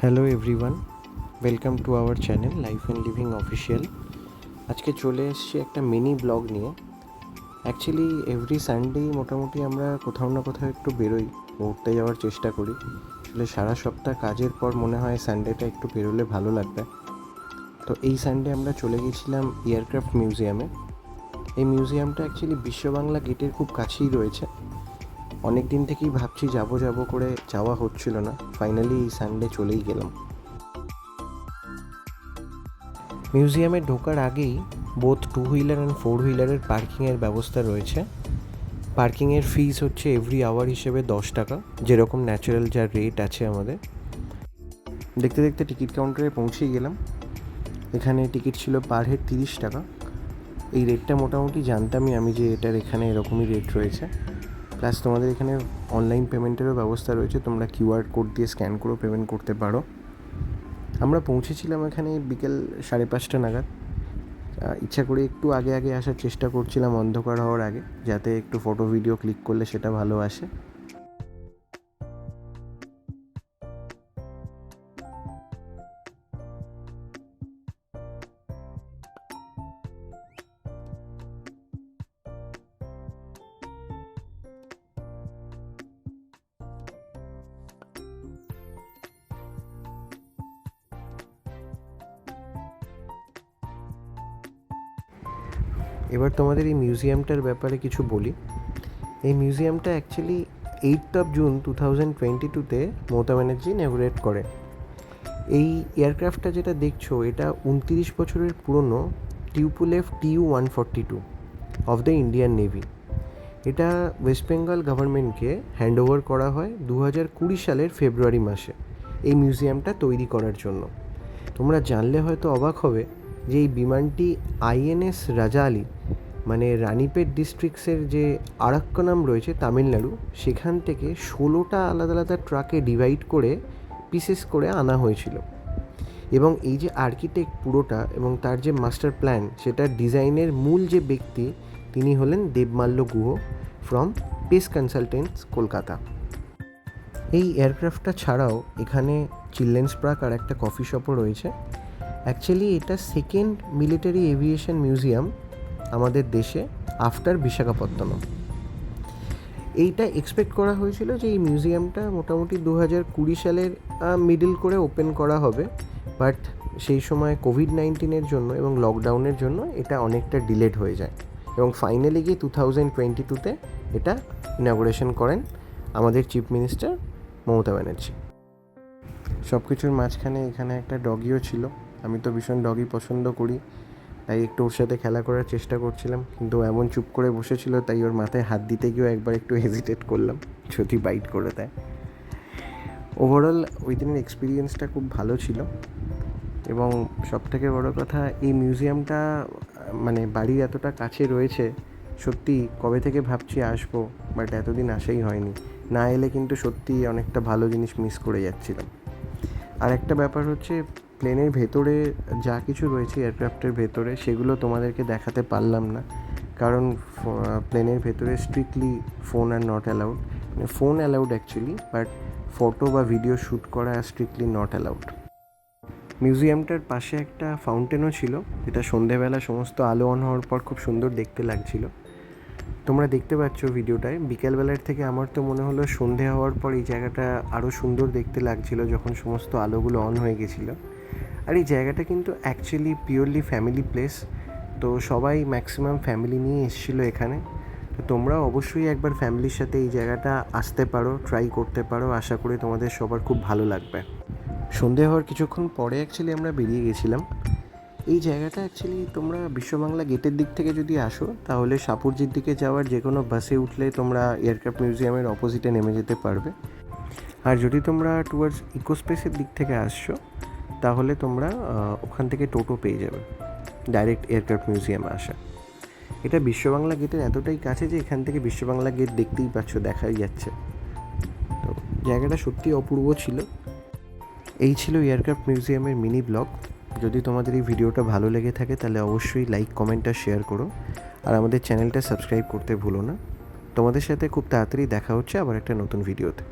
Hello everyone, welcome to our channel life and living official. আজকে চলে এসেছি একটা মিনি ব্লগ নিয়ে। অ্যাকচুয়ালি এভরি সানডেই মোটামুটি আমরা কোথাও না কোথাও একটু বেরোই, ঘুরতে যাওয়ার চেষ্টা করি। আসলে সারা সপ্তাহ কাজের পর মনে হয় সানডেটা একটু বেরোলে ভালো লাগবে। তো এই সানডে আমরা চলে গেছিলাম এয়ারক্রাফট মিউজিয়ামে। এই মিউজিয়ামটা অ্যাকচুয়ালি বিশ্ব বাংলা গেটের খুব কাছেই রয়েছে। অনেক দিন থেকেই ভাবছি যাব করে যাওয়া হচ্ছিল না, ফাইনালি এই সানডে চলেই গেলাম। মিউজিয়ামে ঢোকার আগেই বোথ 2 হুইলার অ্যান্ড 4 হুইলারের পার্কিংয়ের ব্যবস্থা রয়েছে। পার্কিংয়ের ফিস হচ্ছে এভরি আওয়ার হিসেবে 10 টাকা, যেরকম ন্যাচারাল যার রেট আছে আমাদের। দেখতে দেখতে টিকিট কাউন্টারে পৌঁছেই গেলাম। এখানে টিকিট ছিল পার হেড 30 টাকা। এই রেটটা মোটামুটি জানতামই আমি যে এটার এখানে এরকমই রেট রয়েছে। প্লাস তোমাদের এখানে অনলাইন পেমেন্টেরও ব্যবস্থা রয়েছে, তোমরা QR কোড দিয়ে স্ক্যান করেও পেমেন্ট করতে পারো। আমরা পৌঁছেছিলাম এখানে বিকেল 5:30 নাগাদ। ইচ্ছা করে একটু আগে আসার চেষ্টা করছিলাম অন্ধকার হওয়ার আগে, যাতে একটু ফটো ভিডিও ক্লিক করলে সেটা ভালো আসে। এবার তোমাদের এই মিউজিয়ামটার ব্যাপারে কিছু বলি। এই মিউজিয়ামটা অ্যাকচুয়ালি 8th of June 2022-তে মমতা ব্যানার্জি ইনঅগুরেট করে। এই এয়ারক্রাফটটা যেটা দেখছো, এটা 29 বছরের পুরনো Tupolev TU-142 of the Indian navy. এটা ওয়েস্ট বেঙ্গল গভর্নমেন্টকে হ্যান্ডওভার করা হয় 2020 সালের ফেব্রুয়ারি মাসে এই মিউজিয়ামটা তৈরি করার জন্য। তোমরা জানলে হয়তো অবাক হবে যে এই বিমানটি INS রাজা আলী, মানে রানীপেট ডিস্ট্রিক্টসের যে আরাক্কনাম রয়েছে তামিলনাড়ু, সেখান থেকে 16টা আলাদা আলাদা ট্রাকে ডিভাইড করে পিসেস করে আনা হয়েছিল। এবং এই যে আর্কিটেক্ট পুরোটা এবং তার যে মাস্টার প্ল্যান, সেটার ডিজাইনের মূল যে ব্যক্তি, তিনি হলেন Debmalya Guha from pace consultants, Kolkata. এই এয়ারক্রাফটটা ছাড়াও এখানে চিলড্রেন্স পার্ক আর একটা কফি শপও রয়েছে। অ্যাকচুয়ালি এটা সেকেন্ড মিলিটারি এভিয়েশন মিউজিয়াম আমাদের দেশে আফটার বিশাখাপত্তনম। এইটা এক্সপেক্ট করা হয়েছিল যে এই মিউজিয়ামটা মোটামুটি 2020 সালের মিডল করে ওপেন করা হবে, বাট সেই সময় কোভিড-19-এর জন্য এবং লকডাউনের জন্য এটা অনেকটা ডিলেড হয়ে যায় এবং ফাইনালি গিয়ে 2022-তে এটা ইনঅগুরেশন করেন আমাদের চিফ মিনিস্টার মমতা ব্যানার্জি। সব কিছুর মাঝখানে এখানে একটা ডগিও ছিল। আমি তো ভীষণ ডগি পছন্দ করি, তাই একটু ওর সাথে খেলা করার চেষ্টা করছিলাম, কিন্তু এমন চুপ করে বসেছিল, তাই ওর মাথায় হাত দিতে গিয়েও একবার একটু হেজিটেট করলাম যদি বাইট করে দেয়। ওভারঅল ওই দিনের এক্সপিরিয়েন্সটা খুব ভালো ছিল। এবং সবথেকে বড় কথা, এই মিউজিয়ামটা মানে বাড়ির এতটা কাছে রয়েছে, সত্যি কবে থেকে ভাবছি আসবো, বাট এতদিন আসাই হয়নি। না এলে কিন্তু সত্যি অনেকটা ভালো জিনিস মিস করে যাচ্ছিলাম। আর একটা ব্যাপার হচ্ছে, প্লেনের ভেতরে যা কিছু রয়েছে এয়ারক্রাফটের ভেতরে, সেগুলো তোমাদেরকে দেখাতে পারলাম না, কারণ প্লেনের ভেতরে স্ট্রিক্টলি ফোন আর নট অ্যালাউড। মানে phone allowed actually, but photo বা ভিডিও শ্যুট করা স্ট্রিক্টলি নট অ্যালাউড। মিউজিয়ামটার পাশে একটা ফাউন্টেনও ছিল, যেটা সন্ধেবেলা সমস্ত আলো অন হওয়ার পর খুব সুন্দর দেখতে লাগছিল। তোমরা দেখতে পাচ্ছ ভিডিওটায়, বিকেলবেলার থেকে আমার তো মনে হলো সন্ধে হওয়ার পর এই জায়গাটা আরও সুন্দর দেখতে লাগছিল যখন সমস্ত আলোগুলো অন হয়ে গেছিলো। আর এই জায়গাটা কিন্তু অ্যাকচুয়ালি পিওরলি ফ্যামিলি প্লেস, তো সবাই ম্যাক্সিমাম ফ্যামিলি নিয়ে এসেছিলো এখানে। তো তোমরাও অবশ্যই একবার ফ্যামিলির সাথে এই জায়গাটা আসতে পারো, ট্রাই করতে পারো। আশা করি তোমাদের সবার খুব ভালো লাগবে। সন্ধে হওয়ার কিছুক্ষণ পরে অ্যাকচুয়ালি আমরা বেরিয়ে গেছিলাম। এই জায়গাটা অ্যাকচুয়ালি তোমরা বিশ্ববাংলা গেটের দিক থেকে যদি আসো, তাহলে সাপুরজির দিকে যাওয়ার যে কোনো বাসে উঠলে তোমরা এয়ারক্রাফট মিউজিয়ামের অপোজিটে নেমে যেতে পারবে। আর যদি তোমরা টুয়ার্ডস ইকোস্পেসের দিক থেকে আসছো, তাহলে তোমরা ওখান থেকে টোটো পেয়ে যাবে ডাইরেক্ট এয়ারক্রাফট মিউজিয়ামে আসা। এটা বিশ্ববাংলা গেটের এতটাই কাছে যে এখান থেকে বিশ্ববাংলা গেট দেখতেই পাচ্ছ, দেখাই যাচ্ছে। তো জায়গাটা সত্যি অপূর্ব ছিল। এই ছিল এয়ারক্রাফট মিউজিয়ামের মিনি ব্লগ। যদি তোমাদের এই ভিডিওটা ভালো লেগে থাকে, তাহলে অবশ্যই লাইক, কমেন্ট আর শেয়ার করো। আর আমাদের চ্যানেলটা সাবস্ক্রাইব করতে ভুলো না। তোমাদের সাথে খুব তাড়াতাড়ি দেখা হচ্ছে আবার একটা নতুন ভিডিওতে।